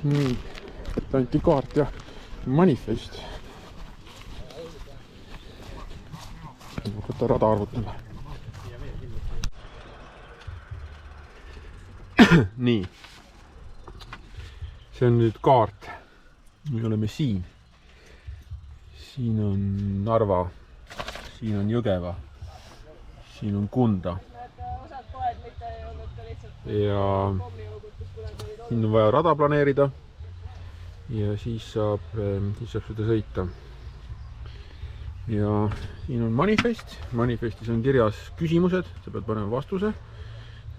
Nii, anti kaart ja manifest. Võtta rada arvutama. Nii. See on nüüd kaart. Me oleme siin. Siin on Narva. Siin on Jõgeva. Siin on Kunda. Ja siin on vaja rada planeerida ja siis saab seda sõita. Ja siin on manifest. Manifestis on kirjas küsimused, sa pead panema vastuse.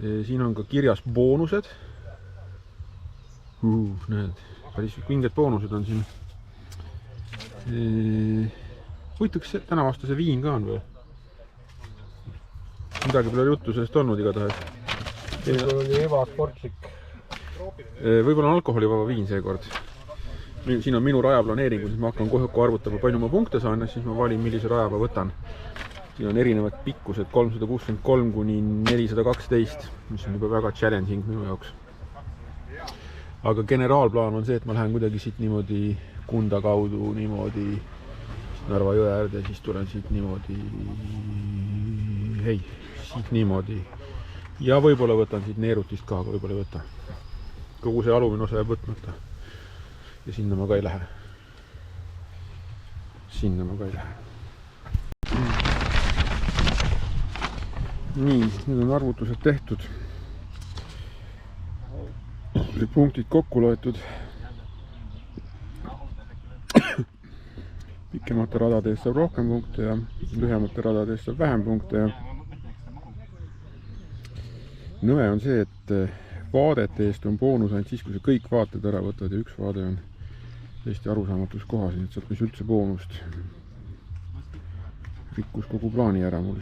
Siin on ka kirjas boonused. Näed, päris vinged boonused on siin. Huvitaks tänavastase viin ka on või? Midagi pole juttu sellest olnud igatahes. Võib-olla oli ebasportlik. Võib-olla on alkoholivaba viin seekord. Siin on minu rajaplaneeringu, siis ma hakkan kohe arvutama, palju ma punkte saan ja siis ma valin, millise raja ma võtan. Siin on erinevad pikkused 363 kuni 412, mis on juba väga challenging minu jaoks. Aga generaalplaan on see, et ma lähen kuidagi siit niimoodi Kunda kaudu, niimoodi Narva jõe äärde, siis tulen siit niimoodi, siit niimoodi. Ja võib-olla võtan siit Neerutist ka, aga võib-olla ei võta. Kogu see alumine osa jääb võtmata. Ja sinna ma ka ei lähe. Sinna ma ka ei lähe. Nii, nüüd on arvutused tehtud. Punktid kokku loetud. Pikemate radade eest saab rohkem punkte ja lühemate radade eest saab vähem punkte. Nõme on see, et vaadete eest on boonus ainult siis, kui sa kõik vaated ära võtad ja üks vaade on täiesti arusaamatus kohas, nii et saab mis üldse boonust. Rikkus kogu plaani ära mul.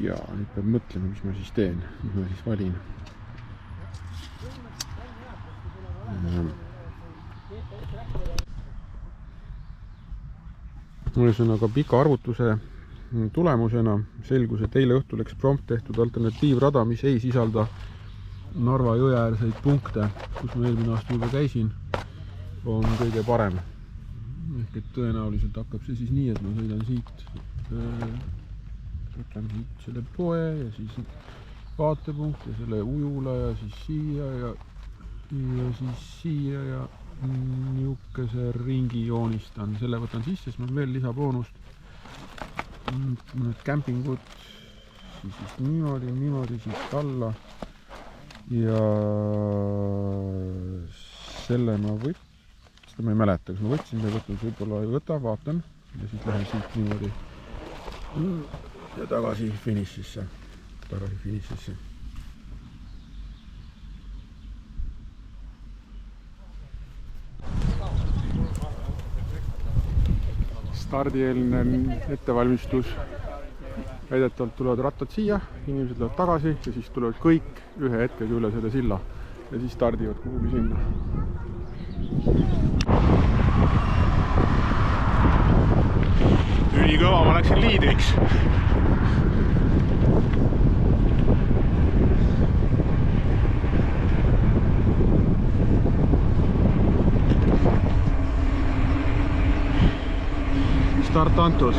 Ja nüüd peab mõtlema, mis ma siis teen, mis ma siis valin. Ühesõnaga pika arvutuse tulemusena selgus, et eile õhtul läks prompt tehtud alternatiivrada, mis ei sisalda Narva jõeäärseid punkte, kus ma eelmine aasta juba käisin, on kõige parem. Ehk et tõenäoliselt hakkab see siis nii, et ma sõidan siit, võtan siit selle poe ja siis vaatepunkt ja selle ujula ja siis siia ja siis siia ja niukese ringi joonistan. Selle võtan sisse, siis ma veel lisaboonust. Mõned kämpingud, siis niimoodi, siis alla ja selle ma seda ma ei mäleta, kas ma võtsin või võtnud, võib-olla ei võta, vaatan ja siis lähen siit niimoodi ja tagasi finišisse. Stardieelne ettevalmistus. Väidetavalt tulevad rattad siia, inimesed lähevad tagasi ja siis tulevad kõik ühe hetkega üle seda silla ja siis stardivad kuhugi sinna. Ülikõva, ma läksin liidriks. Start antud.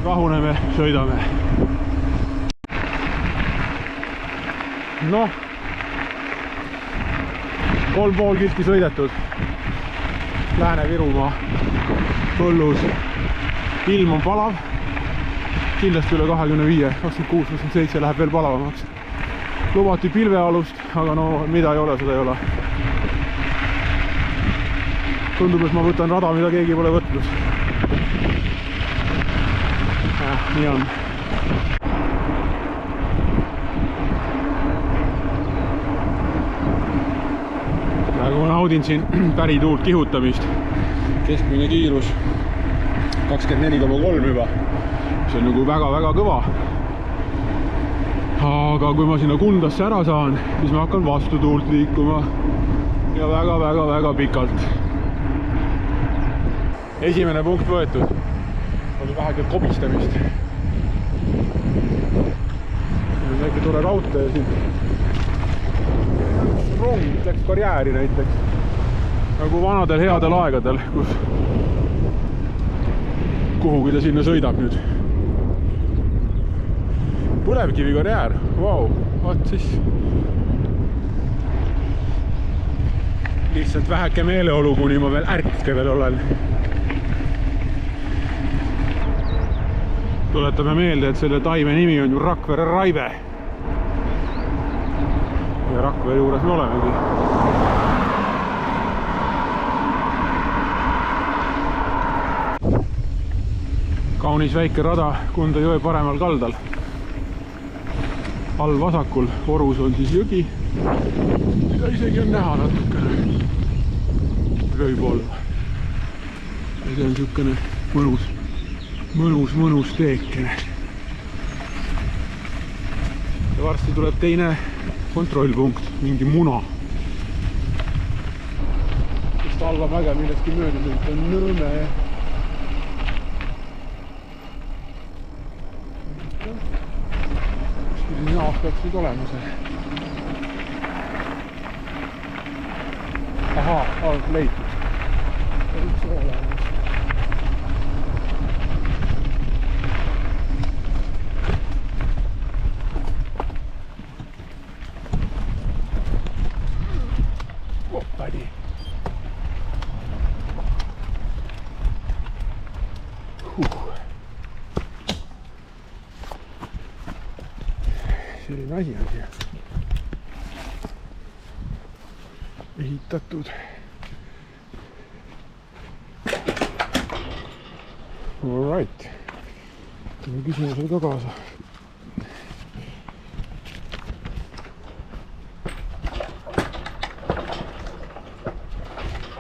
Rahuneme, sõidame. Noh, 3,5 kilti sõidetud. Lääne-Virumaa põllus. Ilm on palav. Kindlasti üle 25, 26, 27 läheb veel palavamaks. Lubati pilvealust, aga no mida ei ole, seda ei ole. Tundub, et ma võtan rada, mida keegi pole võtnud. Nii on. Praegu ma naudin siin pärituult kihutamist. Keskmine kiirus 24,3 juba. See on nagu väga-väga kõva. Aga kui ma sinna Kundasse ära saan, siis ma hakkan vastu tuult liikuma. ja väga pikalt. Esimene punkt võetud. Oli vähegi kobistamist. Siin on väike tore raudtee siin. Rong läks karjääri näiteks. Nagu vanadel headel aegadel, kus kuhugi ta sinna sõidab nüüd. Põlevkivi karjäär, vau, vaat siis. Lihtsalt väheke meeleolu, kuni ma veel ärke veel olen. Tuletame meelde, et selle taime nimi on ju Rakvere Raive. Ja Rakvere juures me olemegi. Kaunis väike rada Kunda jõe paremal kaldal. All vasakul orus on siis jõgi. Ja isegi on näha natukene rööpolva. Ja see on niisugune mõnus teekene. Ja varsti tuleb teine kontrollpunkt, mingi muna. Sest alla mäge millestki mööda sõita on Nõmme. Naas peaks nüüd olema see. Ahaa, on leitud. See on üldse olemas. Oppadi. Selline asi on siia ehitatud. All right. Teeme küsimusel ka kaasa.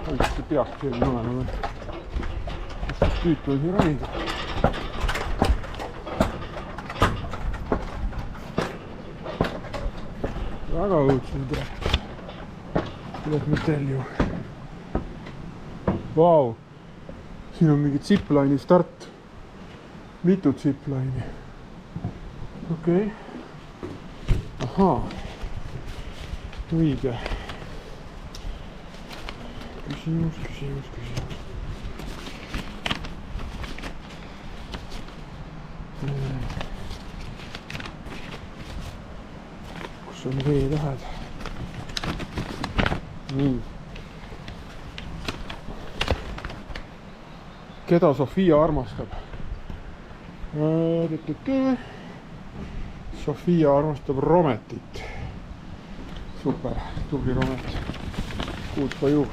Õigesti peaks selline olema või? Kus tüütu on siin ronida? Väga õudselt tuleb meil ju. Vau! Siin on mingi zipline'i start. Mitu zipline'i. Okei. Ahaa. Õige. Küsimus. Kus on veetähed? Nii. Keda Sofia armastab? Sofia armastab Rometit. Super, tubli Romet. Good for you.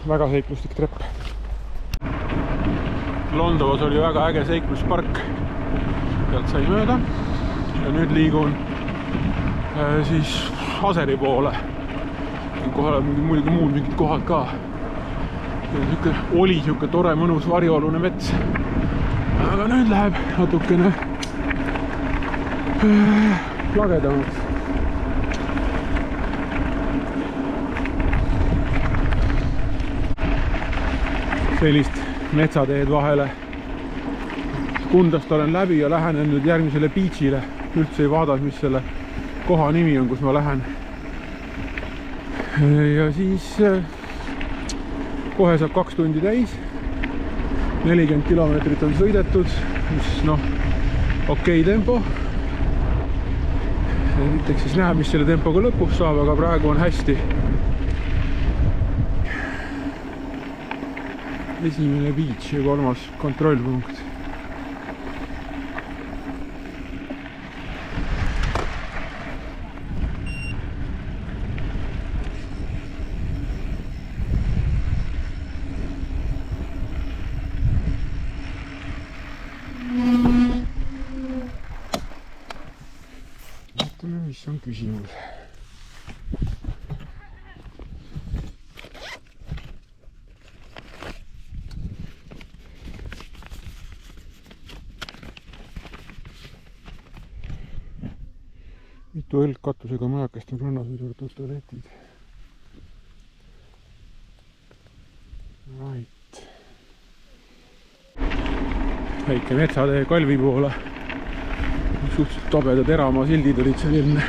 Väga seiklustik trepp. Londovas oli väga äge seikluspark. Sealt sai mööda. Ja nüüd liigun siis Aseri poole. Kohal on muidugi muud mingid kohad ka. Oli siuke tore mõnus variolune mets. Aga nüüd läheb natukene lagedamaks. Sellist metsateed vahele. Kundast olen läbi ja lähenen nüüd järgmisele beachile. Üldse ei vaadanud, mis selle koha nimi on, kus ma lähen. Ja siis kohe saab 2 tundi täis. 40 kilomeetrit on sõidetud, mis okei tempo. Näiteks siis näeb, mis selle tempoga lõpuks saab, aga praegu on hästi. Esimene beach ja 3. kontrollpunkt. mis on küsimus? Mitu õlgkatusega majakest on rannas juurde tualetid. Right. Väike metsatee Kalvi poole. Suhteliselt tobedad eramaa sildid olid seal enne.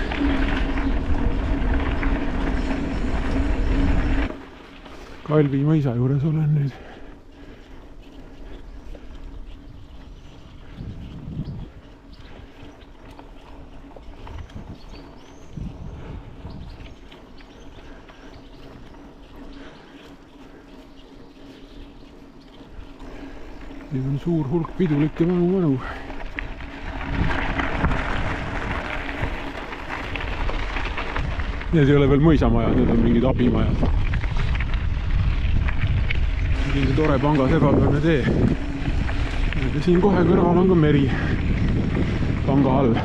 Kalvi mõisa juures olen nüüd. Siin on suur hulk pidulikke manu. Need ei ole veel mõisamajad, need on mingid abimajad. Mingi tore panga segapäevne tee. Ja siin kohe kõrval on ka meri panga all.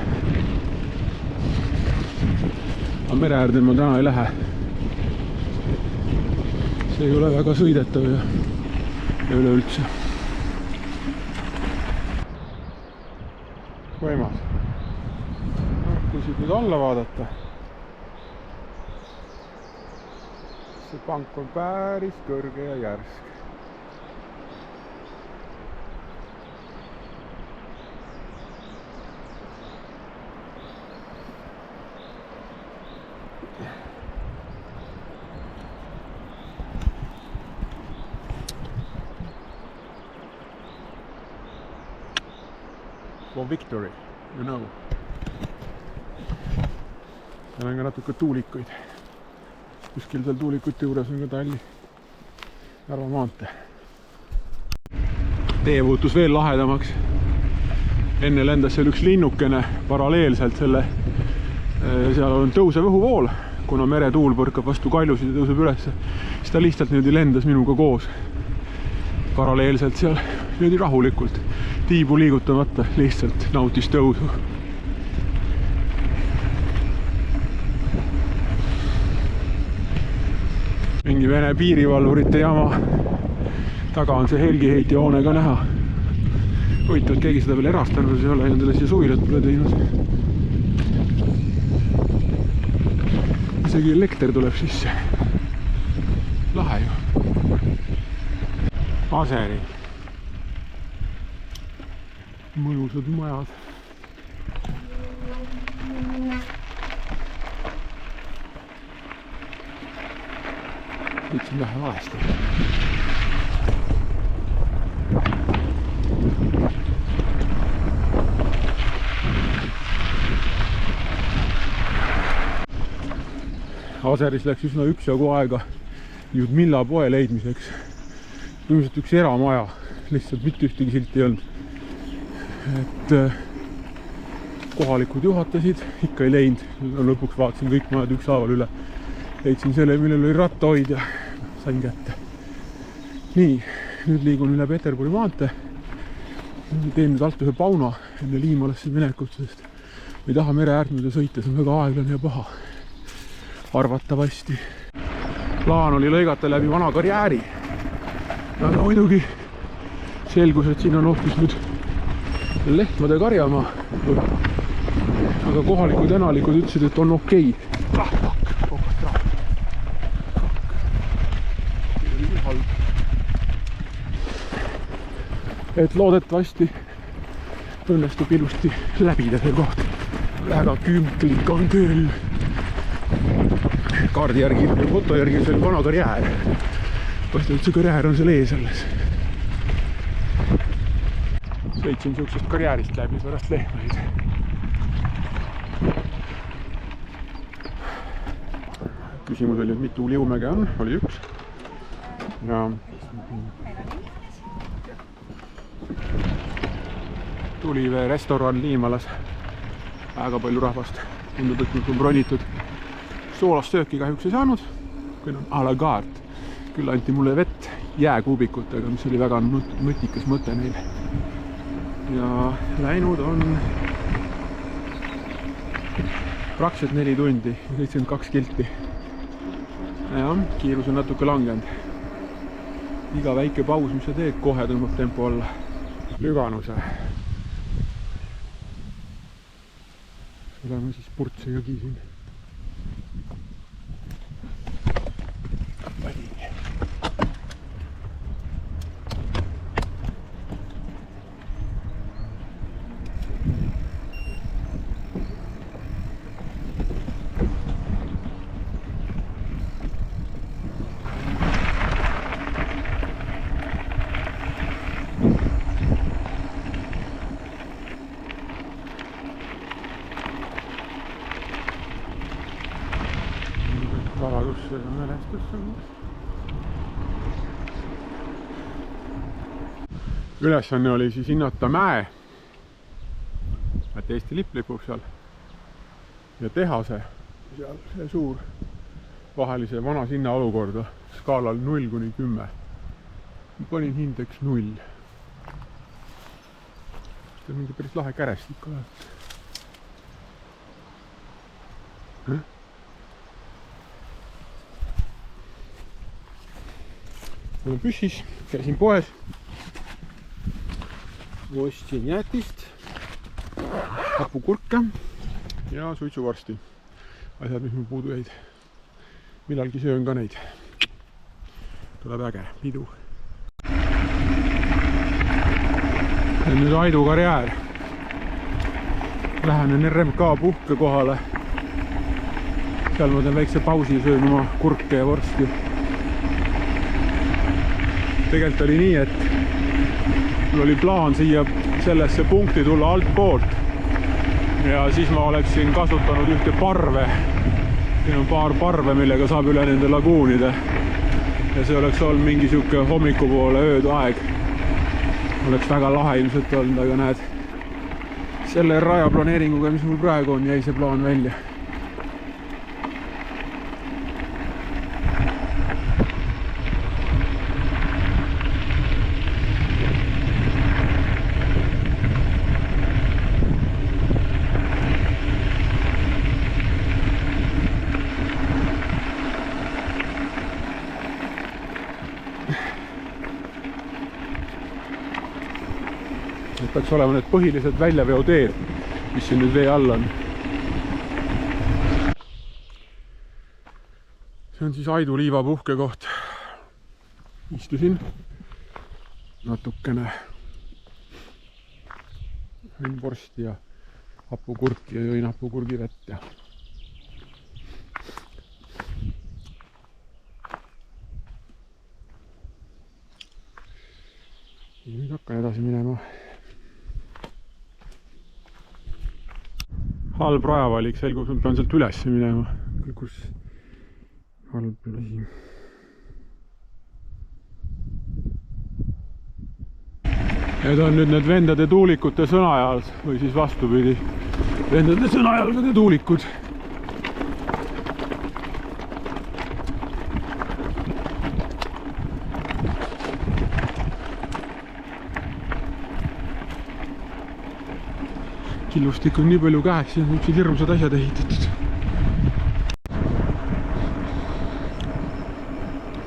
Aga mere äärde ma täna ei lähe. See ei ole väga sõidetav ja üleüldse. Võimas. Kui siit nüüd alla vaadata, see pank on päris kõrge ja järsk. For victory, you know. Seal on ka natuke tuulikuid. Kuskil seal tuulikute juures on ka Talli Narva maantee. Tee muutus veel lahedamaks. Enne lendas seal üks linnukene paralleelselt selle. Seal on tõusev õhuvool, kuna meretuul põrkab vastu kaljusid ja tõuseb üles. Siis ta lihtsalt niimoodi lendas minuga koos. Paralleelselt seal niimoodi rahulikult. Tiibu liigutamata, lihtsalt nautis tõusu. Mingi Vene piirivalvurite jama. Taga on see helgiheiti joone ka näha. Huvitav, et keegi seda veel erastanud ei ole, endale siia suvilat pole teinud. Isegi elekter tuleb sisse. Lahe ju. Aseri. Mõnusad majad. Võtsin vähe valesti. Aseris läks üsna üksjagu aega Ljudmilla poe leidmiseks. Põhimõtteliselt üks eramaja, lihtsalt mitte ühtegi silti ei olnud. Et kohalikud juhatasid, ikka ei leidnud. Lõpuks vaatasin kõik majad ükshaaval üle. Leidsin selle, millel oli rattahoid ja sain kätte. Nii, nüüd liigun üle Peterburi maantee. Teen nüüd alt ühe pauna enne Liimalasse minekut, sest ei taha mere äärt mööda sõita, see on väga aeglane ja paha. Arvatavasti. Plaan oli lõigata läbi vana karjääri. Aga muidugi selgus, et siin on hoopis nüüd lehtmade karjamaa. Aga kohalikud enalikud ütlesid, et on okei. Et loodetavasti õnnestub ilusti läbida see koht. Väga kümplik on küll. Kaardi järgi, foto järgi see oli vana karjäär. Paistab, et see karjäär on seal ees alles. Sõitsin siuksest karjäärist läbi pärast lehmaid. Küsimus oli, et mitu liumäge on, oli üks. Ja Tulivee restoran Liimalas. Väga palju rahvast. Tundub, et nüüd on bronitud. Soolast sööki kahjuks ei saanud. Kui on à la carte. Küll anti mulle vett jääkuubikutega, mis oli väga nutikas mõte neile. Ja läinud on praktiliselt 4 tundi, 72 kilti. Jah, kiirus on natuke langenud. Iga väike paus, mis sa teed, kohe tõmbab tempo alla. Lüganuse. Oleme siis Purtse jõgi siin. Valadusse ja mälestusse. Ülesanne oli siis hinnata mäe, et Eesti lipp lipub seal ja tehase seal see suur vahelise vana sinna olukorda skaalal 0–10. Panin hindeks 0. See on mingi päris lahe kärestik olevat. Olen püssis, käisin poes, ostsin jäätist, hapukurke ja suitsuvorsti. Asjad, mis mul puudu jäid. Millalgi söön ka neid. Tuleb äge pidu. See on nüüd Aidu karjäär. Lähenen RMK puhkekohale. Seal ma teen väikse pausi ja söön oma kurke ja vorsti. Tegelikult oli nii, et mul oli plaan siia sellesse punkti tulla alt poolt ja siis ma oleksin kasutanud ühte parve. Siin on paar parve, millega saab üle nende laguunide ja see oleks olnud mingi siuke hommikupoole öödaeg. Oleks väga lahe ilmselt olnud, aga näed, selle rajaplaneeringuga, mis mul praegu on, jäi see plaan välja. Peaks olema need põhilised väljaveoteed, mis siin nüüd vee all on. See on siis Aidu liiva puhkekoht. Istusin natukene, sõin vorsti ja hapukurki ja jõin hapukurgi vett. Ja nüüd hakkan edasi minema. Halb rajavalik, selgus, ma pean sealt üles minema. Kus halb oli. Need on nüüd need vendade tuulikute sõnajal või siis vastupidi. Vendade sõnajalgade tuulikud. Killustik on nii palju käeks ja niisugused hirmsad asjad ehitatud.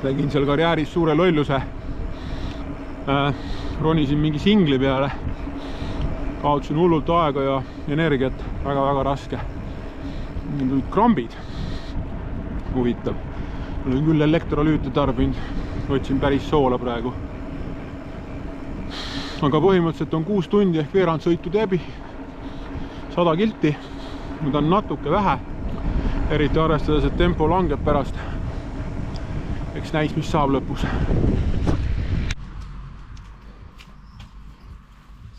Tegin seal karjääris suure lolluse. Ronisin mingi singli peale. Kaotsin hullult aega ja energiat. Väga-väga raske. Need olid krambid. Huvitav. Olen küll elektrolüüte tarbinud. Otsin päris soola praegu. Aga põhimõtteliselt on 6 tundi ehk veerand sõitud läbi. 100 kilti, nüüd on natuke vähe, eriti arvestades, et tempo langeb pärast. Eks näis, mis saab lõpus.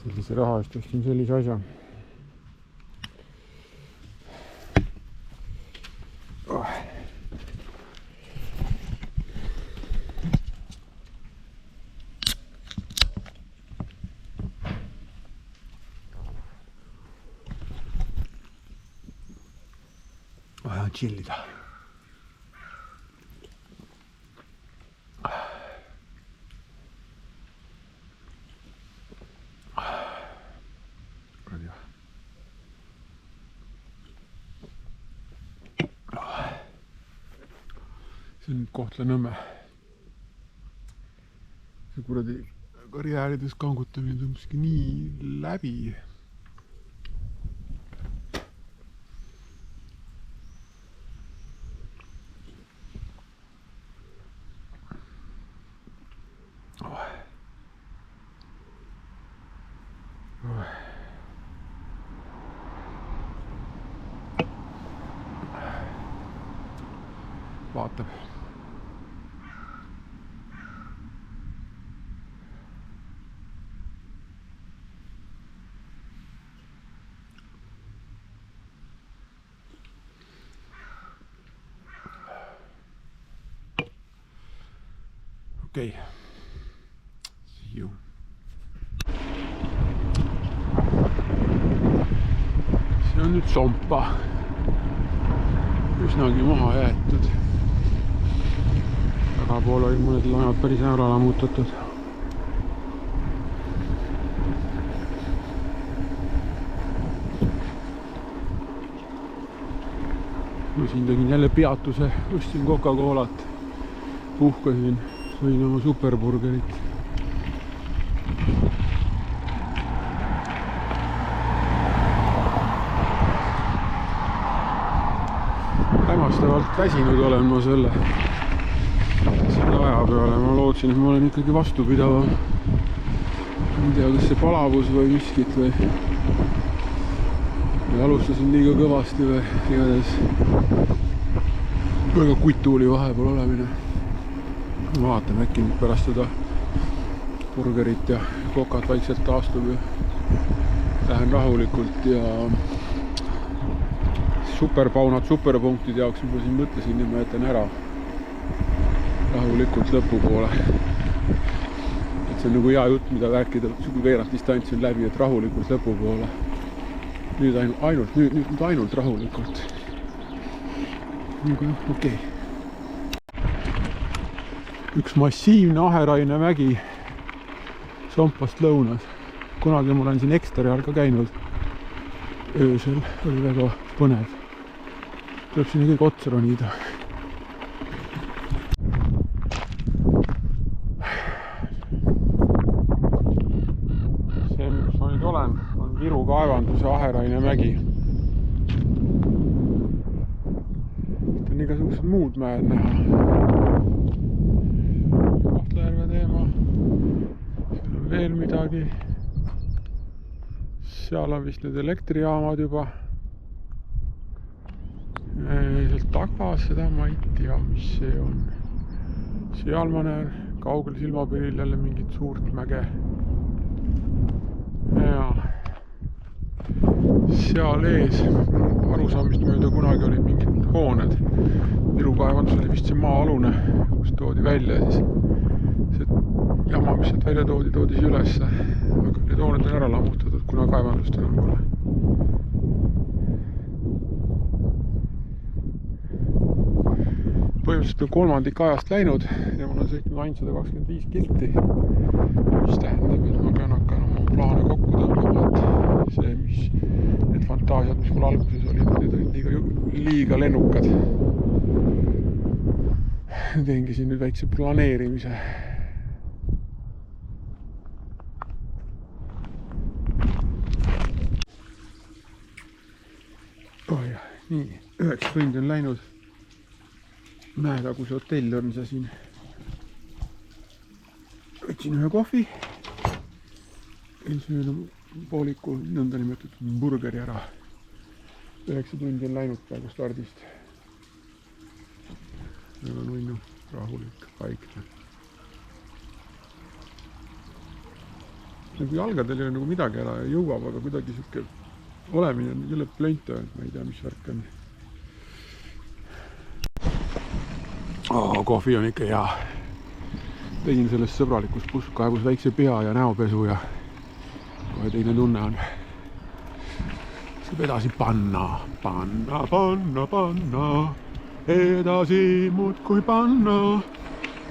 Sellise raha eest ostsin sellise asja. Vaja chillida. see on Kohtla-Nõmme. see kuradi karjäärides kangutamine tõmbaski nii läbi. Vaatab. Okei. See on nüüd Sompa. Üsnagi maha jäetud. Tagapool olid mõned lajad päris ära lammutatud. Siin tegin jälle peatuse, ostsin Coca-Colat, puhkasin, sõin oma superburgerit. Hämmastavalt väsinud olen ma selle aja peale. Ma lootsin, et ma olen ikkagi vastupidavam. Ei tea, kas see palavus või miskit või alustasin liiga kõvasti või igatahes väga kutu oli vahepeal olemine. Vaatame, äkki nüüd pärast seda burgerit ja kokat vaikselt taastub ja lähen rahulikult ja superpaunad superpunktide jaoks juba siin mõtlesin ja ma jätan ära rahulikult lõpupoole. Et see on nagu hea jutt, mida rääkida, kui veerand distantsi on läbi, et rahulikult lõpupoole. Nüüd ainult rahulikult. Aga okei. Üks massiivne aheraine mägi Sompast lõunas. Kunagi ma olen siin Ekstari all ka käinud. Öösel oli väga põnev. Tuleb siin kõik otsa ronida. See, mis ma nüüd olen, on Viru kaevanduse aheraine mägi. On igasugused muud mäed näha. Kohtla-Järve teema. Seal on veel midagi. Seal on vist need elektrijaamad juba. Sealt taga seda ma ei tea, mis see on. Seal ma näen kaugel silmapiiril jälle mingit suurt mäge. Ja seal ees arusaamist mööda kunagi olid mingid hooned. Viru kaevandus oli vist see maa-alune, kus toodi välja ja siis see jama, mis sealt välja toodi siis ülesse. Aga need hooned on ära lammutatud, kuna kaevandust enam pole. Põhimõtteliselt on kolmandik ajast läinud ja mul on sõitnud ainult 125 kilti, mis tähendab, et ma pean hakkama oma plaane kokku tõmbama, et see, need fantaasiad, mis mul alguses olid, need olid liiga lennukad. Teengi siin nüüd väikse planeerimise. Nii, 9 tundi on läinud. Mäetaguse hotell on see siin. Võtsin ühe kohvi. Söön pooliku nõnda nimetatud burgeri ära. 9 tundi on läinud praegu stardist. Väga nunnu, rahulik, vaikne. Nagu jalgadel ei ole nagu midagi ära jõuab, aga kuidagi siuke olemine on küll plönta, et ma ei tea, mis värk on. Kohvi on ikka hea. Tegin sellest sõbralikus pusskaevus väikse pea ja näopesu ja kohe teine tunne on. Saab edasi panna. Edasi muudkui panna.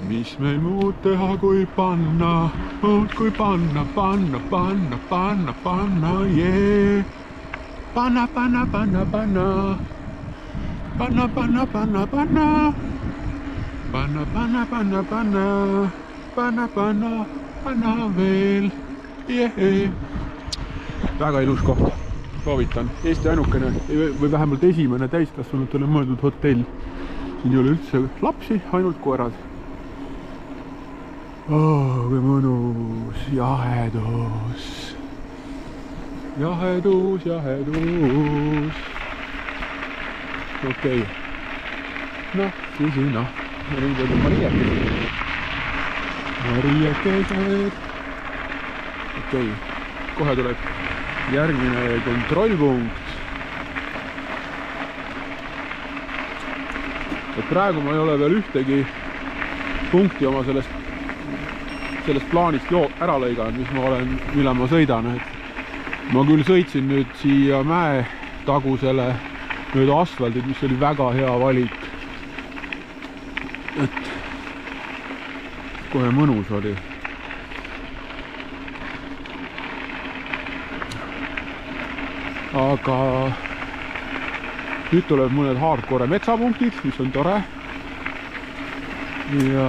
Mis meil muud teha kui panna. Muudkui panna, yeah. Panna. panna veel. Väga ilus koht, soovitan. Eesti ainukene või vähemalt esimene täiskasvanutele mõeldud hotell. Siin ei ole üldse lapsi, ainult koerad. Kui mõnus, jahedus. Okei. Noh, siis noh. Nüüd on Mariakesed. Okei. Kohe tuleb järgmine kontrollpunkt. Et praegu ma ei ole veel ühtegi punkti oma sellest plaanist ära lõiganud, mille ma sõidan. Et ma küll sõitsin nüüd siia mäe tagusele mööda asfaldit, mis oli väga hea valik. Et kohe mõnus oli. Aga nüüd tuleb mõned hardcore metsapunktid, mis on tore. Ja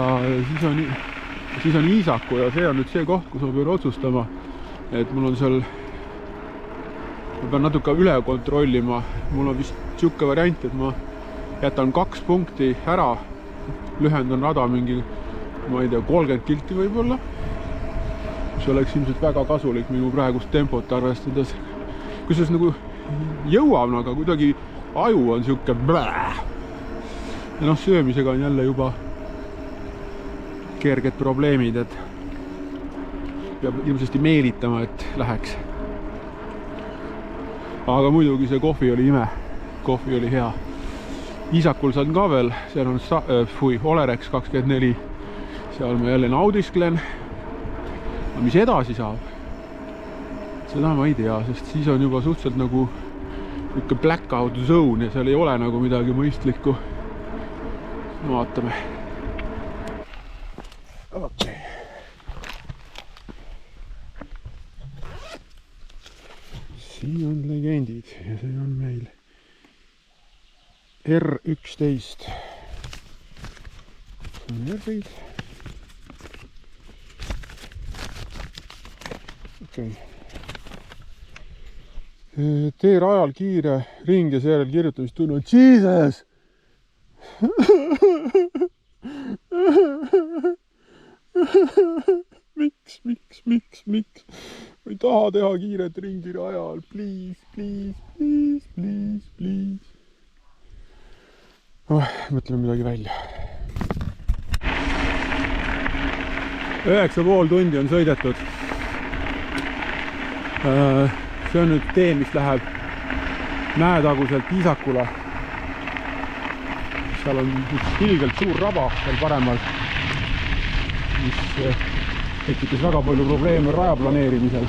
siis on Iisaku ja see on nüüd see koht, kus ma pean otsustama, et mul on seal, ma pean natuke üle kontrollima. Mul on vist siuke variant, et ma jätan 2 punkti ära, lühendan rada mingi, ma ei tea, 30 kilti võib-olla. See oleks ilmselt väga kasulik minu praegust tempot arvestades. Kusjuures nagu jõuab, aga kuidagi aju on siuke blää. Ja noh, söömisega on jälle juba kerged probleemid, et peab ilmsesti meelitama, et läheks. Aga muidugi see kohvi oli ime. Kohvi oli hea. Iisakul saan ka veel, seal on Olerex 24. Seal ma jälle naudisklen. Aga mis edasi saab? Seda ma ei tea, sest siis on juba suhteliselt nagu niisugune blackout zone ja seal ei ole nagu midagi mõistlikku. Vaatame. Okei. Siin on legendid ja see on meil R11. See on R-id. Okei. Tee rajal kiire ring ja seejärel kirjutamistunne. Jesus! Miks? Ma ei taha teha kiiret ringi rajal. Please. Mõtleme midagi välja. 9,5 tundi on sõidetud. See on nüüd tee, mis läheb mäetaguselt Iisakule. Seal on üks ilgelt suur raba veel paremal, mis tekitas väga palju probleeme raja planeerimisel.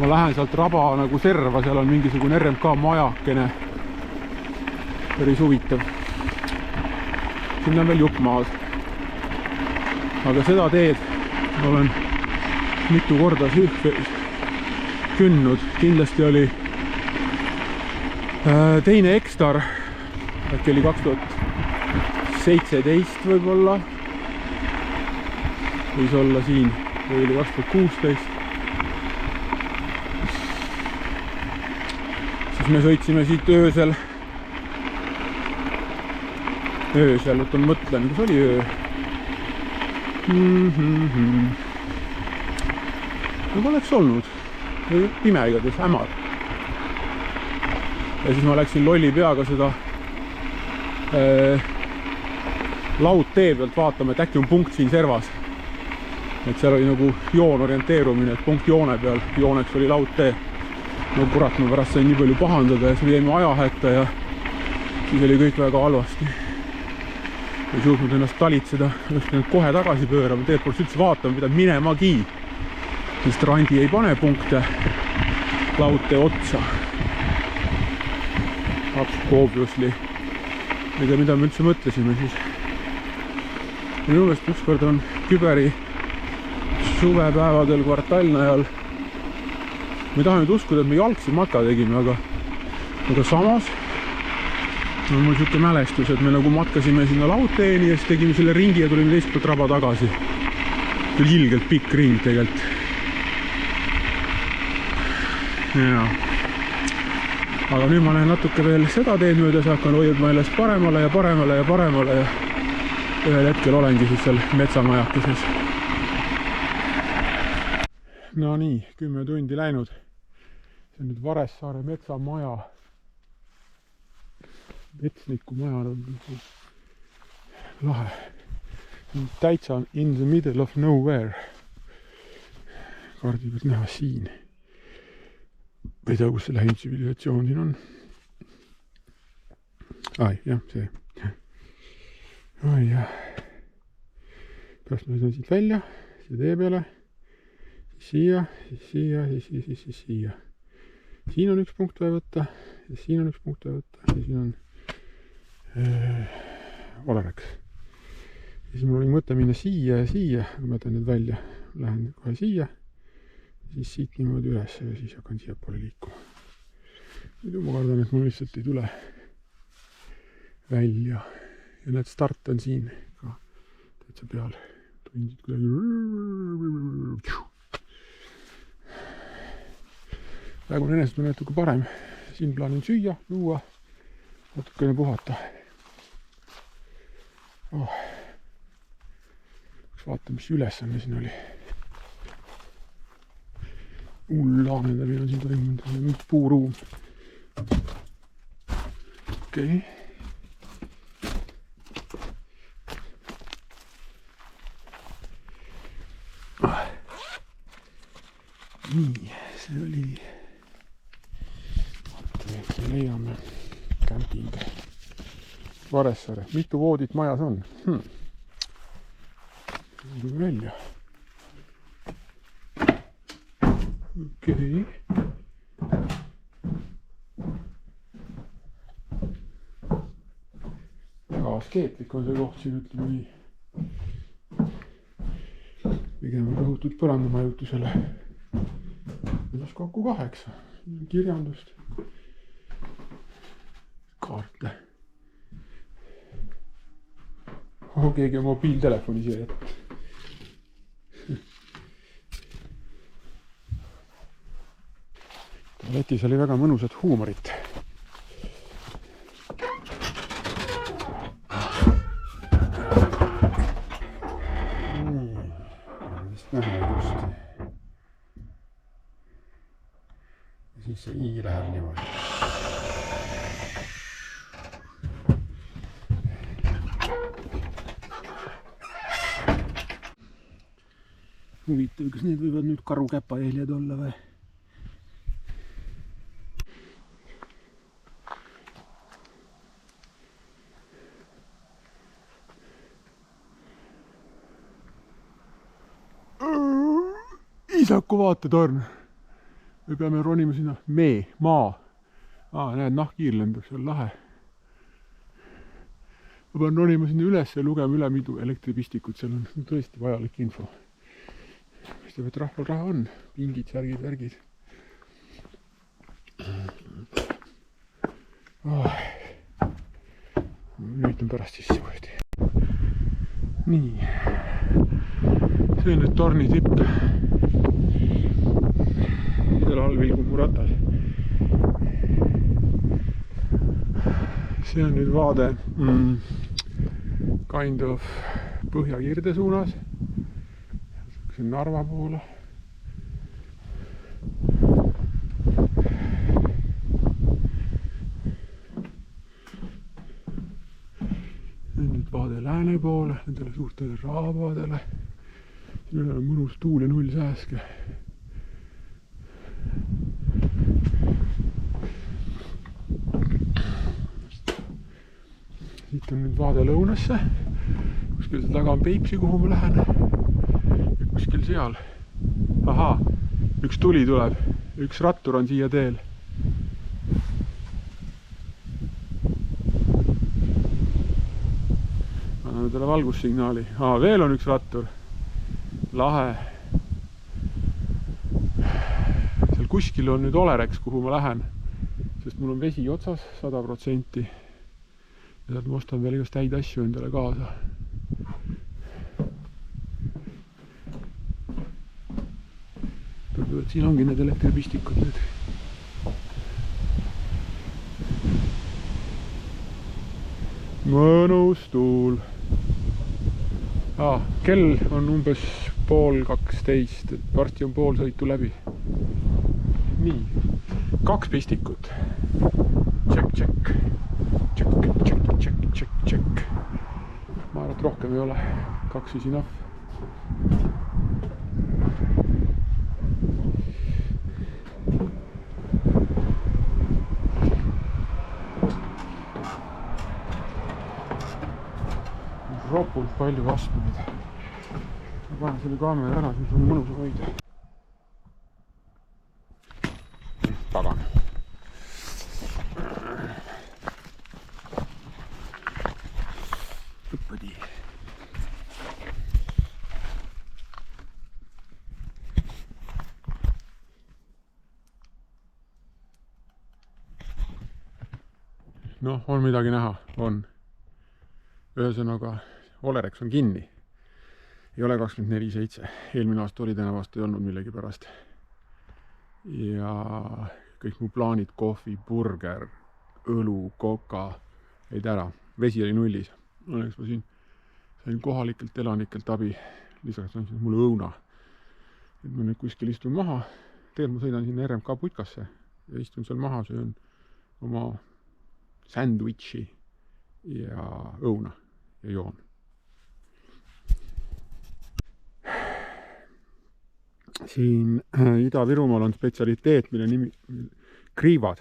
Ma lähen sealt raba nagu serva, seal on mingisugune RMK majakene. Päris huvitav. Siin on veel juppmaad. Aga seda teed ma olen mitu korda künnud. Kindlasti oli teine Ekstar, äkki oli 2017 võib-olla. Võis olla siin, või oli 2016. Siis me sõitsime siit öösel, mõtlen, kus oli öö. Nagu oleks olnud, pime igatahes, hämar. Ja siis ma läksin lolli peaga seda laudtee pealt vaatama, et äkki on punkt siin servas. Et seal oli nagu joon orienteerumine, et punkt joone peal, jooneks oli laudtee. No kurat, ma pärast sain nii palju pahandada ja siis jäime ajahätta ja siis oli kõik väga halvasti. Ei suutnud ennast talitseda, oleks pidanud kohe tagasi pöörama, tegelikult üldse vaatama, mida minemagi. Sest randi ei pane punkte laudtee otsa. Obviously. Ei tea, mida me üldse mõtlesime siis. Minu meelest ükskord on Küberi suvepäevadel kvartalnajal. Ma ei taha nüüd uskuda, et me jalgsi maka tegime, aga samas no mul siuke mälestus, et me nagu matkasime sinna laudteeni ja siis tegime selle ringi ja tulime teist poolt raba tagasi. Küll ilgelt pikk ring tegelikult. Ja. Aga nüüd ma lähen natuke veel seda teed mööda, hakkan hoidma ennast paremale ja paremale ja paremale ja ühel hetkel olengi siis seal metsamajakeses. No nii, 10 tundi läinud. See on nüüd Varessaare metsamaja. Metsniku maja on lahe. Täitsa in the middle of nowhere. Kaardi pealt näha siin. Ei tea, kus see lähim tsivilisatsioon siin on. Ai, jah, see. Ai, jah. Pärast ma saan siit välja, siia tee peale. Siia, siis siia, siis siia. Siin on üks punkt vaja võtta. Ja siin on üks punkt vaja võtta. Ja siin on Olereks. Ja siis mul oli mõte minna siia ja siia. Kui ma jätan need välja, lähen kohe siia. Siis siit niimoodi üles ja siis hakkan siia poole liikuma. Nüüd ma kardan, et mul lihtsalt ei tule välja. Ja need start on siin ka täitsa peal. Tundid kuidagi. Praegu on enesest natuke parem. Siin plaanin süüa, juua, natukene puhata. Vaata, mis ülesanne siin oli. Laamendamine on siin toimunud, puuruum. Okei. Nii, see oli... Vaata, äkki leiame kämping. Varessaare. Mitu voodit majas on? Välja. Okei. Väga askeetlik on see koht siin, ütleme nii. Pigem on rõhutud põrandamajutusele. Kuidas kokku 8. Kirjandust. Kaarte. Keegi on mobiiltelefoni siia jätta. Letis oli väga mõnusat huumorit. Nii, vist näha just. Ja siis see I läheb niimoodi. Huvitav, kas need võivad nüüd karukäpajeljed olla või? Isaku vaatetorn. Me peame ronima sinna maa. Näed, nahkhiir lendab, see on lahe. Ma pean ronima sinna üles ja lugema üle mitu elektripistikut, seal on tõesti vajalik info. Mõistab, et rahval raha on. Pingid, särgid. Üritan pärast sisse võeti. Nii. See on nüüd torni tipp. Seal all vilgub mu ratas. See on nüüd vaade kind of Põhja-Kirde suunas. See on Narva poole. See on nüüd vaade lääne poole, nendele suurtele raabadele. Siin on mõnus tuul ja null sääske. Siit on nüüd vaade lõunasse. Kuskil see taga on Peipsi, kuhu ma lähen. Ja kuskil seal. Ahaa, üks tuli tuleb. Üks rattur on siia teel. Anname talle valgussignaali. Veel on üks rattur. Lahe. Seal kuskil on nüüd Olereks, kuhu ma lähen. Sest mul on vesi otsas 100%. ja ma ostan veel igast häid asju endale kaasa. Tundub, et siin ongi need elektripistikud nüüd. Mõnus tuul. Kell on umbes 11:30, et varsti on pool sõitu läbi. Nii, 2 pistikut. Check. Ma arvan, et rohkem ei ole. 2 is enough. Ropult palju astmeid. Ma panen selle kaamera ära, siis on mõnus hoida. Tagan. Õppadi. Noh, on midagi näha, on. Ühesõnaga, Olerex on kinni. Ei ole 24/7. Eelmine aasta oli, täna aasta ei olnud millegi pärast. Ja kõik mu plaanid, kohvi, burger, õlu, koka jäid ära. Vesi oli nullis. Õnneks ma siin sain kohalikelt elanikelt abi. Lisaks on mulle õuna. Et ma nüüd kuskil istun maha. Tegelikult ma sõidan sinna RMK putkasse ja istun seal maha, söön oma sandwichi ja õuna ja joon. Siin Ida-Virumaal on spetsialiteet, mille nimi kriivad.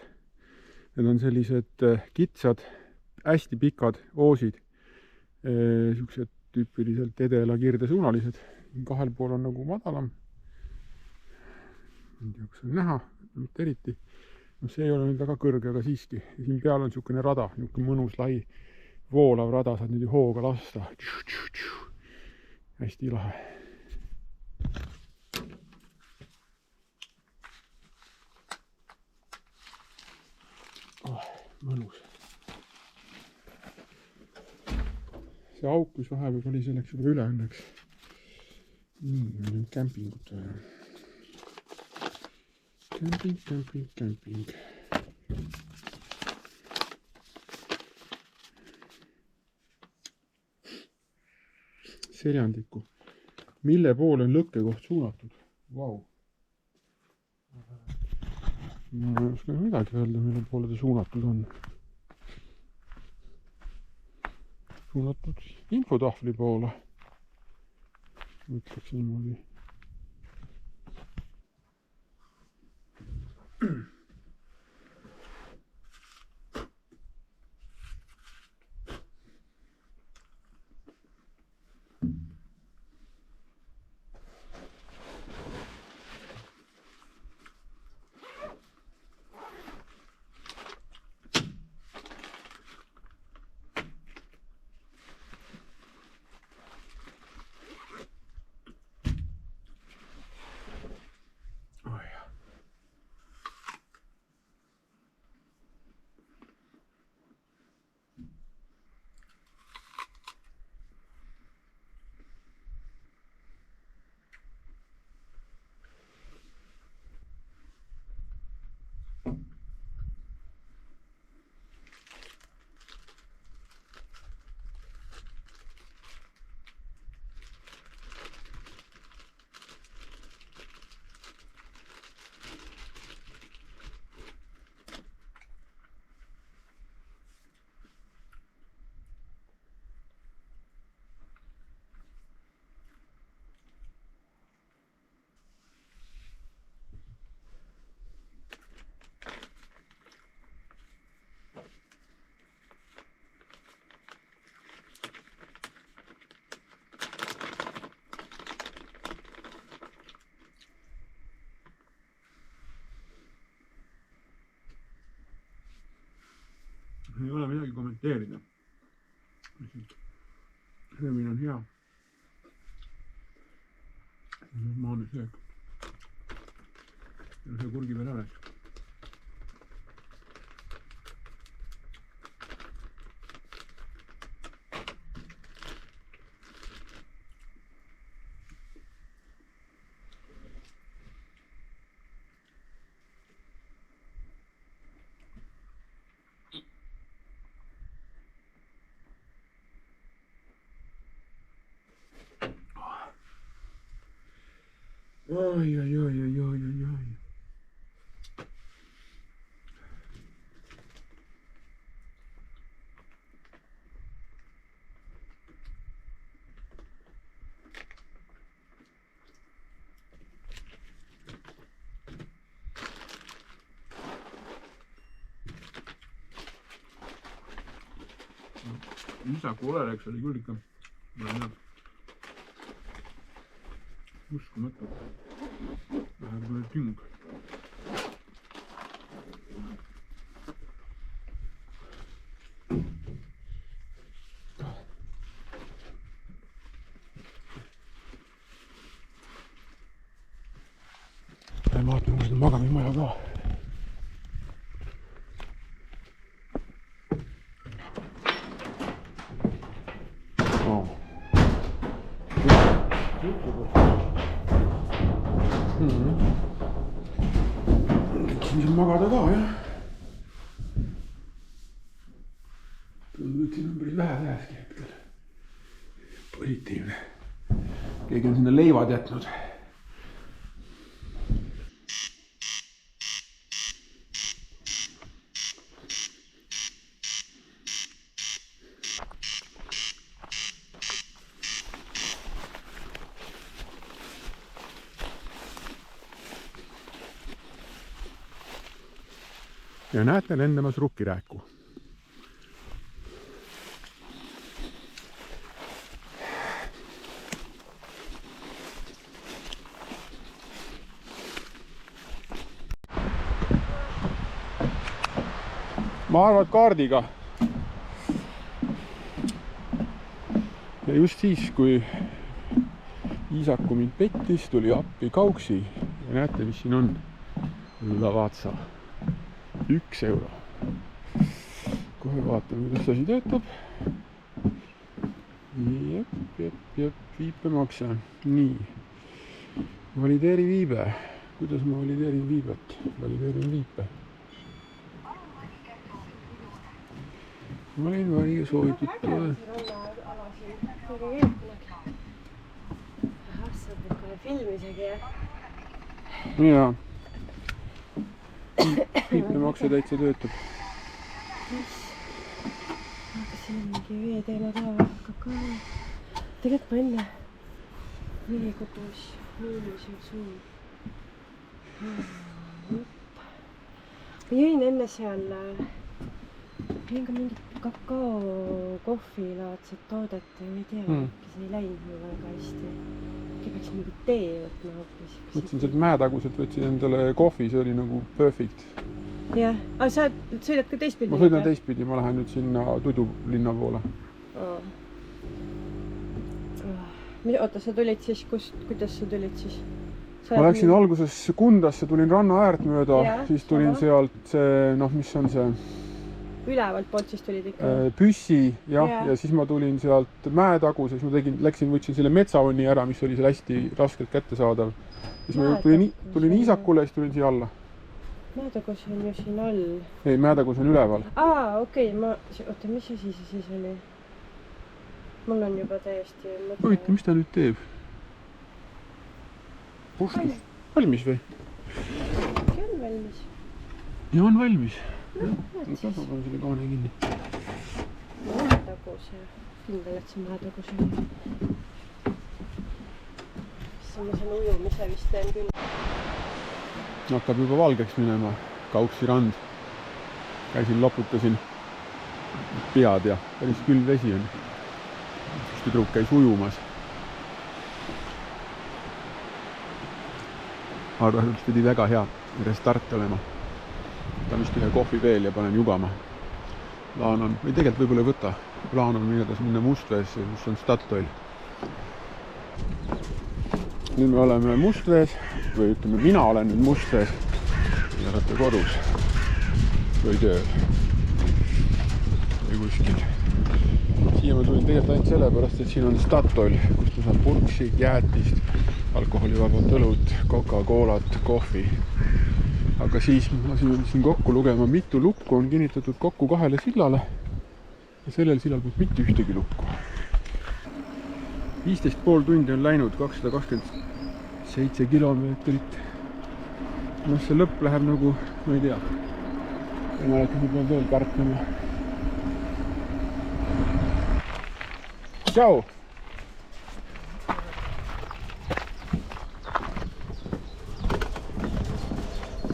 Need on sellised kitsad, hästi pikad oosid, siuksed tüüpiliselt edela kirdesuunalised. Kahel pool on nagu madalam. Ei tea, kas on näha, mitte eriti. No see ei ole nüüd väga kõrge, aga siiski. Ja siin peal on siukene rada, niisugune mõnus lai voolav rada, saad nüüd hooga lasta. Hästi lahe. Mõnus. See auk, mis vahepeal oli, see läks juba üle õnneks. Nüüd kämpingut vaja. Kämping. Seljandiku. Mille poole on lõkkekoht suunatud? Vau. Ma ei oska midagi öelda, mille poole ta suunatud on. Suunatud infotahvli poole. Ütleks niimoodi. Ei ole midagi kommenteerida. Söömine on hea. Normaalne söök. Ja see kurgi veel alles. Oi, oi, oi, oi, oi, oi, oi. Isaku oleleks oli küll ikka. Uskumatu. Läheb üle ting. Vaatame seda magamismaja ka. Siin magada ka, jah. Tundub, et siin on päris vähe täheski hetkel. Positiivne. Keegi on sinna leivad jätnud. Ja näete lendamas rukkirääku. Ma arvan, et kaardiga. Ja just siis, kui Iisaku mind pettis, tuli appi Kauksi. Ja näete, mis siin on. Lavazza. 1 euro. Kohe vaatame, kuidas asi töötab. Jep, viipemakse. Nii. Valideeri viibe. Kuidas ma valideerin viibet? Valideerin viipe. Valige soovitud. Ahah, sa pead kohe filmisegi, jah? Jaa. Viipemakse täitsa töötab. Aga siin on mingi veeteema ka, kakao. Tegelikult ma enne veekodus miinusin suun. Ma jõin enne seal, jõin ka mingit kakao kohvilaadset toodet ja ma ei tea, kes ei läinud mul väga hästi. Äkki peaks mingi tee võtma hoopis. Võtsin sealt mäetaguselt, võtsin endale kohvi, see oli nagu perfect. Jah, aga sa sõidad ka teistpidi? Ma sõidan teistpidi, ma lähen nüüd sinna Tudu linna poole. Oota, sa tulid siis, kuidas sa tulid siis? Ma läksin alguses Kundasse, tulin ranna äärt mööda, siis tulin sealt see, mis on see? Ülevalt poolt siis tulid ikka? Püssi, jah, ja siis ma tulin sealt mäetaguse, siis ma võtsin selle metsaonni ära, mis oli seal hästi raskelt kättesaadav. Siis ma tulin Iisakule ja siis tulin siia alla. Mäetagus on ju siin all. Ei, mäetagus on üleval. Okei, oota, mis asi see siis oli? Mul on juba täiesti mõte. Huvitav, mis ta nüüd teeb? Pustus. Valmis või? Äkki on valmis? Ja on valmis. Ma panen selle kaane kinni. Mäetaguse. Kindel, et see mäetaguse oli. Ma saan ujumise vist teen küll. Hakkab juba valgeks minema. Kauksi rand. Käisin, loputasin pead ja päris külm vesi on. Tüdruk käis ujumas. Arvan, et pidi väga hea restart olema. Võtan vist ühe kohvi veel ja panen jugama. Plaan on, või tegelikult võib-olla ei võta. Plaan on minna Mustveesse, kus on Statoil. Nüüd me oleme Mustvees, või ütleme, mina olen nüüd Mustvees. Ja olete kodus. Või tööl. Või kuskil. Siia ma tulin tegelikult ainult sellepärast, et siin on Statoil, kus ma saan purksi, jäätist, alkoholivabad õlut, Coca-Colat, kohvi. Aga siis ma siin kokku lugema, mitu lukku on kinnitatud kokku 2 sillale. Ja sellel sillal pole mitte ühtegi lukku. 15,5 tundi on läinud, 227 7 kilomeetrit. noh, see lõpp läheb nagu, ma ei tea. Ma mäletan, ma pean veel kärtama. Tšau!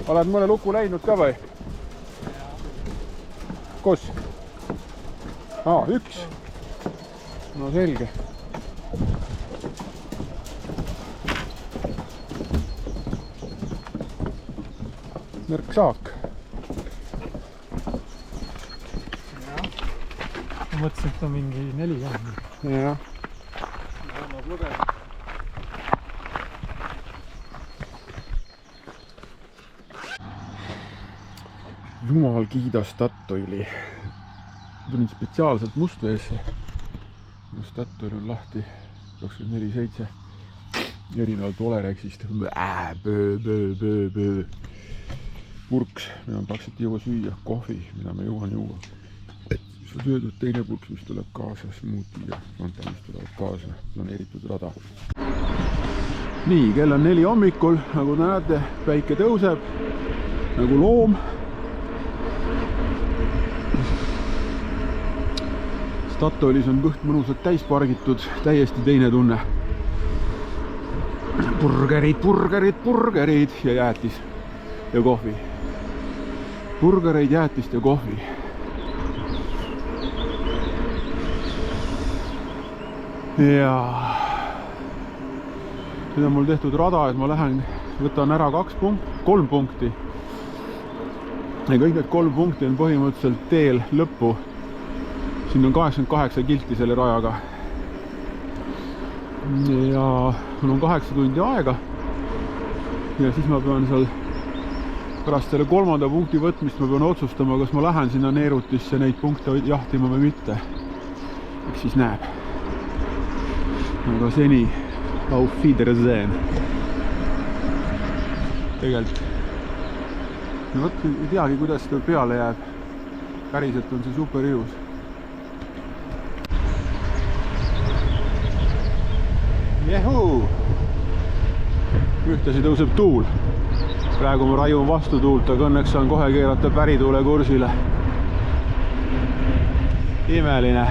Oled mõne luku läinud ka või? Kus? Üks. No selge. Nõrk saak. Ma mõtlesin, et on mingi 4 jah. Jah. Annab lugeda. Jumal kiida Statoili. Tulin spetsiaalselt Mustveesse. Statoil on lahti 24/7. Erinevalt Olerexist. Purks, mida ma praktiliselt ei jõua süüa. Kohvi, mida ma jõuan juua. See on söödud teine purks, mis tuleb kaasa. Smuuti ja Fanta, mis tulevad kaasa. Planeeritud rada. Nii, kell on 4 hommikul. Nagu te näete, päike tõuseb. Nagu loom. Statoilis on kõht mõnusalt täis pargitud. Täiesti teine tunne. Burgerid ja jäätis ja kohvi. Burgereid, jäätist ja kohvi. Ja nüüd on mul tehtud rada, et ma lähen, võtan ära 3 punkti. Ja kõik need 3 punkti on põhimõtteliselt teel lõppu. Siin on 88 kilti selle rajaga. Ja mul on 8 tundi aega. Ja siis ma pean seal pärast selle 3. punkti võtmist ma pean otsustama, kas ma lähen sinna neerutisse neid punkte jahtima või mitte. Eks siis näeb. Aga seni auf Wiedersehen. Tegelikult. No võt, ei teagi, kuidas seda peale jääb. Päriselt on see super ilus. Jehuu! Ühtlasi tõuseb tuul. Praegu ma raiun vastu tuult, aga õnneks saan kohe keerata pärituule kursile. Imeline.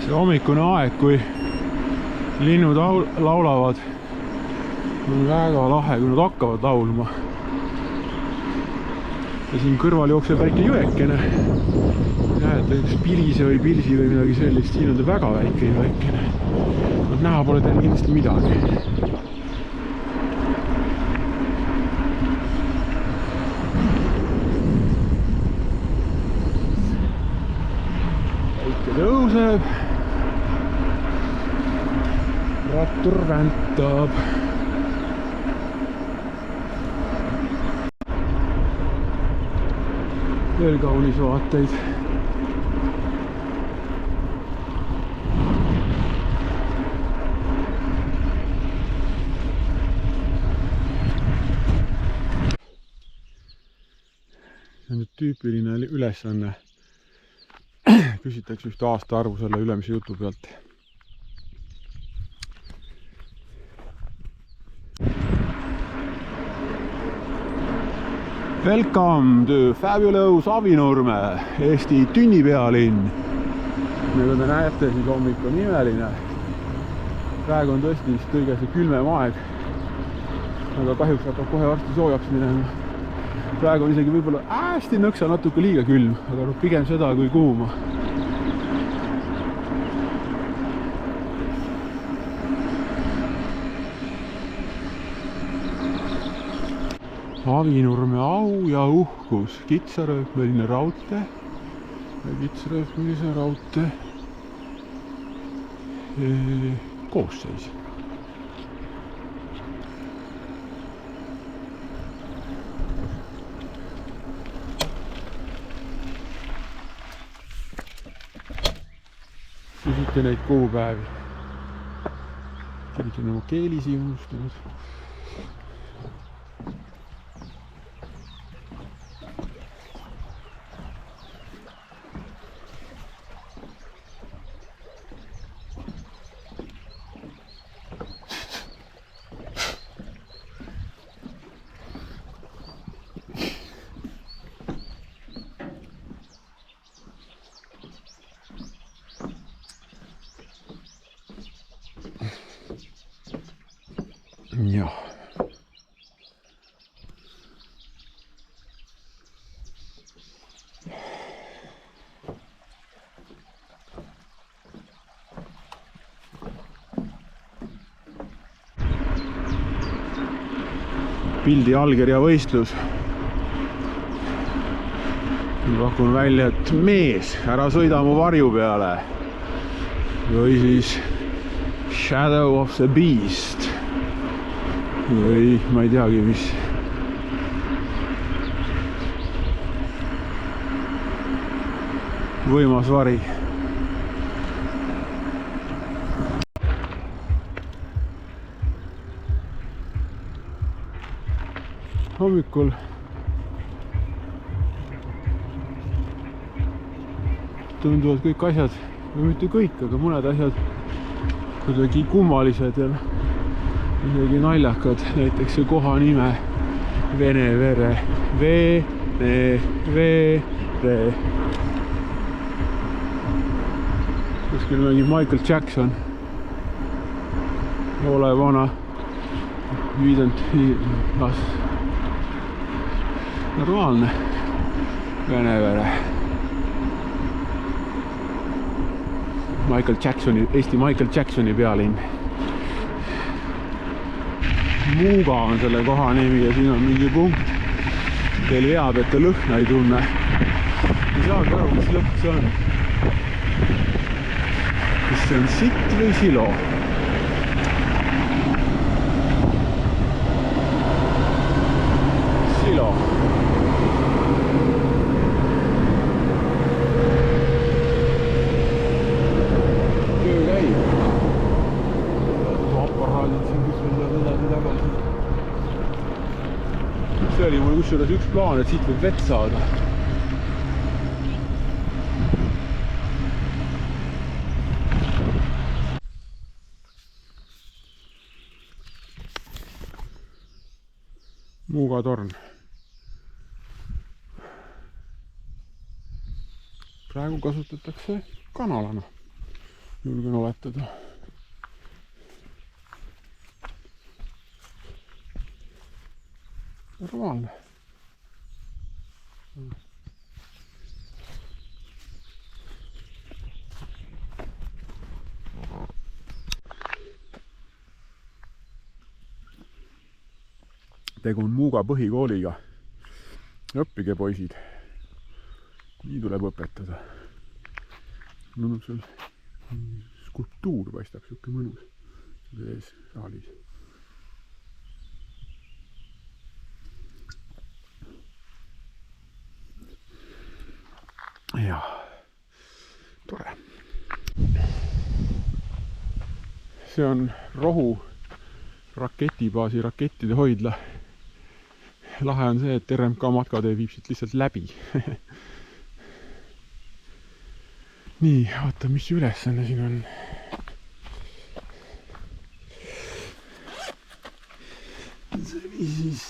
See hommikune aeg, kui linnud laulavad, on väga lahe, kui nad hakkavad laulma. Ja siin kõrval jookseb väike jõekene. Näed, üks Pilise või Pilsi või midagi sellist. Siin on ta väga väike jõekene. Näha pole teil kindlasti midagi. Väike tõuseb. Rattur väntab. Veel kaunis vaateid. See on nüüd tüüpiline ülesanne. Küsitakse ühte aastaarvu selle ülemise jutu pealt. Welcome to fabulous Avinurme, Eesti tünnipealinn. Nagu te näete, siis hommik on imeline. Praegu on tõesti vist kõige see külmem aeg. Aga kahjuks hakkab kohe varsti soojaks minema. Praegu on isegi võib-olla hästi nõksa natuke liiga külm, aga pigem seda kui kuuma. Avinurme au ja uhkus, kitsarööpmeline raudtee ja kitsarööpmelise raudtee koosseis. Küsite neid kuupäevi. Kirjutan oma keelisi unustanud. jah. Pildi allkirja võistlus. Pakun välja, et mees, ära sõida mu varju peale. Või siis Shadow of the Beast. Või ma ei teagi, mis. Võimas vari. Hommikul tunduvad kõik asjad, või mitte kõik, aga mõned asjad kuidagi kummalised ja isegi naljakad. Näiteks see koha nime Venevere. Venevere. Kuskil mängib Michael Jackson. Ole vana. Viidanud las. Normaalne Venevere. Michael Jacksoni, Eesti Michael Jacksoni pealinn. Muuga on selle koha nimi ja siin on mingi punkt. Teil veab, et te lõhna ei tunne. Ei saagi aru, mis lõhn see on. Kas see on sitt või silo? Silo. See oli mul kusjuures üks plaan, et siit võib vett saada. Muuga torn. Praegu kasutatakse kanalana, julgen oletada. Normaalne. Tegu on Muuga põhikooliga. Õppige, poisid. Nii tuleb õpetada. No seal skulptuur paistab siuke mõnus. Ees saalis. Ja, tore. See on Rohu raketibaasi rakettide hoidla. Lahe on see, et RMK matkatee viib siit lihtsalt läbi. Nii, vaata, mis ülesanne siin on. See oli siis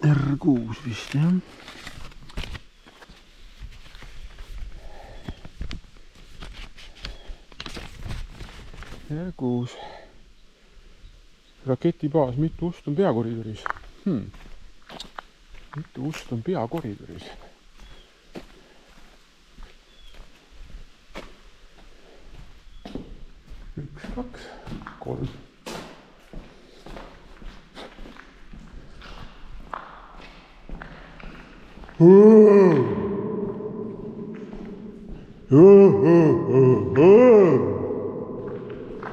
R6 vist, jah. R6. Raketibaas, mitu ust on peakoridoris? Mitu ust on peakoridoris? 1, 2, 3.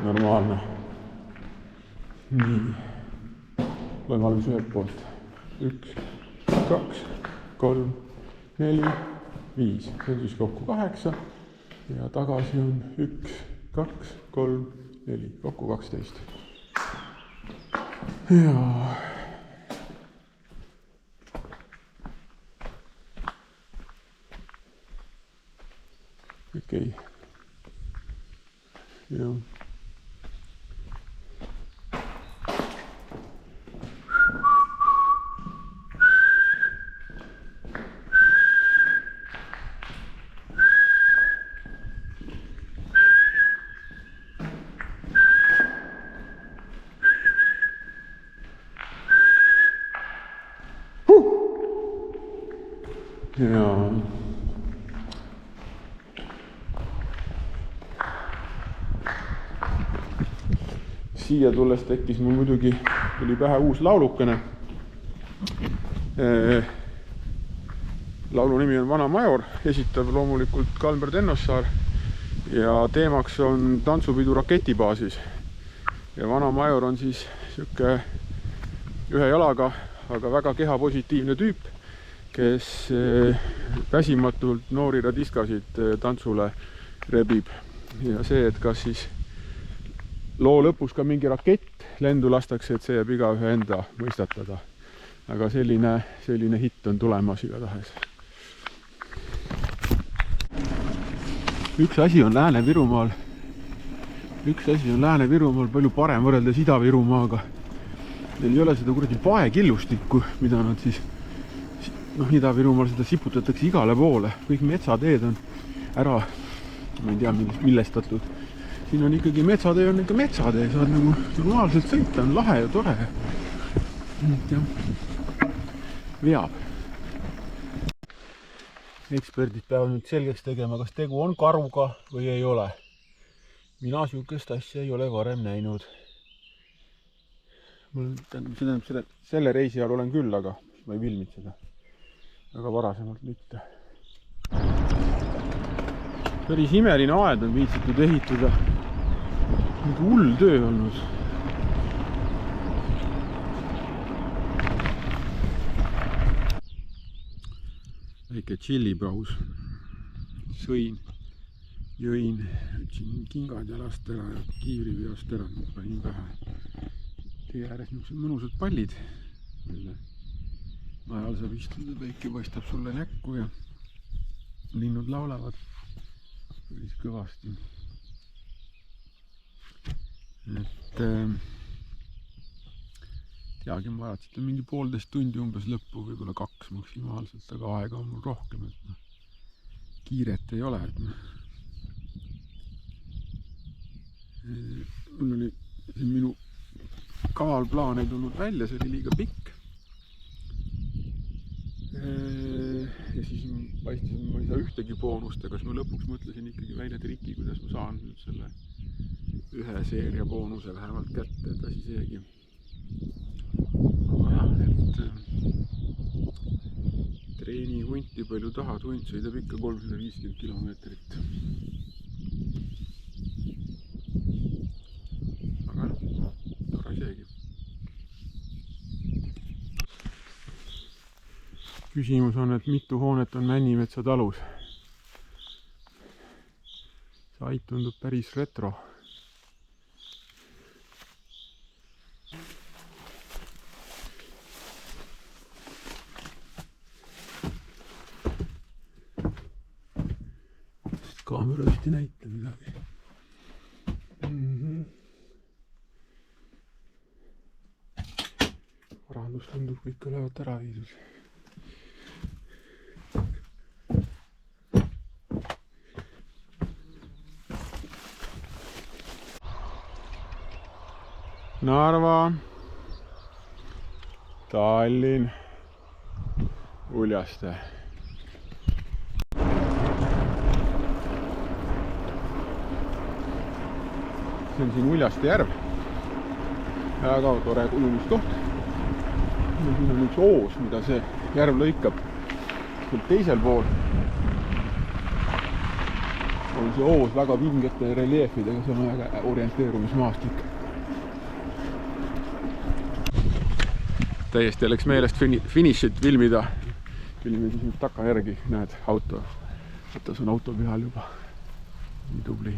Normaalne. Nii. Loen valmis ühelt poolt. 1, 2, 3, 4, 5. See on siis kokku 8. Ja tagasi on 1, 2, 3, 4. Kokku 12. Ja. Okei. Ja. ja siia tulles tekkis mul muidugi, tuli pähe uus laulukene. Laulu nimi on Vana Major, esitab loomulikult Kalmer Tennossaar ja teemaks on tantsupidu raketibaasis. Ja Vana Major on siis siuke ühe jalaga, aga väga kehapositiivne tüüp, kes väsimatult noori radiskasid tantsule rebib. Ja see, et kas siis loo lõpus ka mingi rakett lendu lastakse, et see jääb igaühe enda mõistatada. Aga selline hitt on tulemas igatahes. Üks asi on Lääne-Virumaal palju parem võrreldes Ida-Virumaaga. Neil ei ole seda kuradi paekillustikku, mida nad siis Ida-Virumaal seda siputatakse igale poole. Kõik metsateed on ära, ma ei tea, millestatud. Siin on ikkagi metsatee, on ikka metsatee, saad nagu normaalselt sõita, on lahe ja tore. Veab. Eksperdid peavad nüüd selgeks tegema, kas tegu on karuga või ei ole. Mina siukest asja ei ole varem näinud. Selle reisi ajal olen küll, aga ma ei filmid seda. Aga varasemalt mitte. Päris imeline aed on viitsitud ehitada. Mingi hull töö olnud. Väike tšillipaus. Jõin kingad jalast ära ja kiivri peast ära. Panin pähe. Tee ääres niisugused mõnusad pallid. Ajal saab istuda, päike paistab sulle näkku ja linnud laulavad. Päris kõvasti. Et teagi on vaja, et siit on mingi 1,5 tundi umbes lõppu, võib-olla 2 maksimaalselt, aga aega on mul rohkem, et kiiret ei ole. Mul oli minu kaval plaan ei tulnud välja, see oli liiga pikk. Ja siis paistis, et ma ei saa ühtegi boonust, aga siis ma lõpuks mõtlesin ikkagi välja triki, kuidas ma saan nüüd selle ühe seeria boonuse vähemalt kätte, et asi seegi. Aga jah, et treeni hunti palju tahad, hunt sõidab ikka 350 kilomeetrit. Aga noh, tore seegi. Küsimus on, et mitu hoonet on Männimetsa talus. See ait tundub päris retro. Kaamera vist ei näita midagi. Varandus tundub kõik olevat ära viidud. Narva, Tallinn, Uljaste. See on siin Uljaste järv. Väga tore ujumiskoht. Siin on üks oos, mida see järv lõikab. Teisel pool on see oos väga vingete reljeefidega, see on väga orienteerumismaastik. Täiesti läks meelest finišit filmida. Filmi siis nüüd takajärgi, näed, auto. Võtta see on auto pihal juba. Nii tubli.